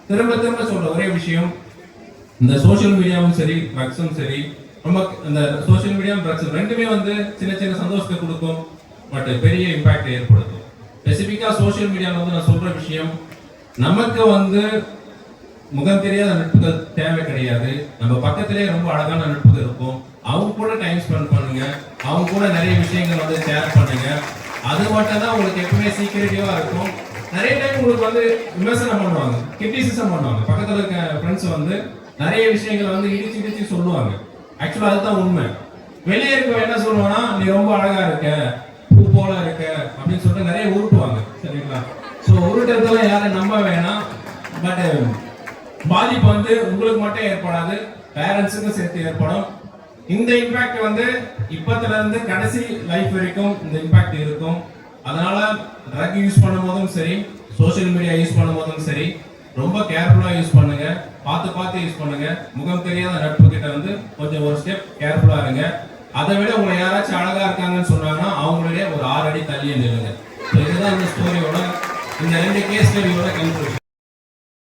திரும்ப திரும்ப சொல்ற ஒரே விஷயம், இந்த சோஷியல் மீடியாவும் சரி ட்ரக்ஸும் சரி, ரொம்ப இந்த சோஷியல் மீடியா ட்ரக்ஸ் ரெண்டுமே வந்து சின்ன சின்ன சந்தோஷத்தை கொடுக்கும், பட் பெரிய இம்பாக்ட் ஏற்படுத்தும். ஸ்பெசிஃபிக்கா சோஷியல் மீடியாவில் வந்து நான் சொல்ற விஷயம், நமக்கு வந்து முகம் தெரியாத நட்புகள் தேவை கிடையாது. நம்ம பக்கத்திலே ரொம்ப அழகான நட்புகள் இருக்கும். அவங்க கூட டைம் ஸ்பெண்ட் பண்ணுங்க, அவங்க கூட நிறைய விஷயங்கள் வந்து ஷேர் பண்ணுங்க. அது மட்டும் தான் உங்களுக்கு எப்பவுமே சீக்கிரட்டிவா இருக்கும். நிறைய டைம் உங்களுக்கு வந்து விமர்சனம் பண்ணுவாங்க, கிரிட்டிசிசம் பண்ணுவாங்க. பக்கத்துல இருக்க ஃப்ரெண்ட்ஸ் வந்து நிறைய விஷயங்களை வந்து இடிச்சு இடிச்சு சொல்லுவாங்க. ஆக்சுவலா அதுதான் உண்மை. வெளியே இருக்க என்ன சொல்லுவானா, நீ ரொம்ப அழகா இருக்க, பூ போல இருக்க அப்படின்னு சொல்லிட்டு நிறைய உருட்டுவாங்க. சரிங்களா? ஸோ உருட்டுறதெல்லாம் யாரும் நம்ப வேணாம். பட் பாதிப்பு வந்து உங்களுக்கு மட்டும் ஏற்படாது, பேரண்ட்ஸுக்கும் சேர்த்து ஏற்படும். இந்த இம்பாக்ட் வந்து இப்பத்துல இருந்து கடைசி லைஃப் வரைக்கும் இந்த இம்பாக்ட் இருக்கும். அதனால ட்ரக் யூஸ் பண்ணும் போதும் சரி, சோஷியல் மீடியா யூஸ் பண்ணும் போதும் சரி, ரொம்ப கேர்ஃபுல்லா யூஸ் பண்ணுங்க, பார்த்து பார்த்து யூஸ் பண்ணுங்க. முகம் தெரியாத நட்பு கிட்ட வந்து கொஞ்சம் ஒரு ஸ்டெப் கேர்ஃபுல்லா இருங்க. அதை விட உங்களை யாராச்சும் அழகா இருக்காங்கன்னு சொன்னாங்கன்னா அவங்களுடைய ஒரு 6 அடி தள்ளியே நில்லுங்க. இதுதான் இந்த ஸ்டோரியோட, இந்த 2 கேஸ் ஸ்டடியோட கன்க்ளூஷன்.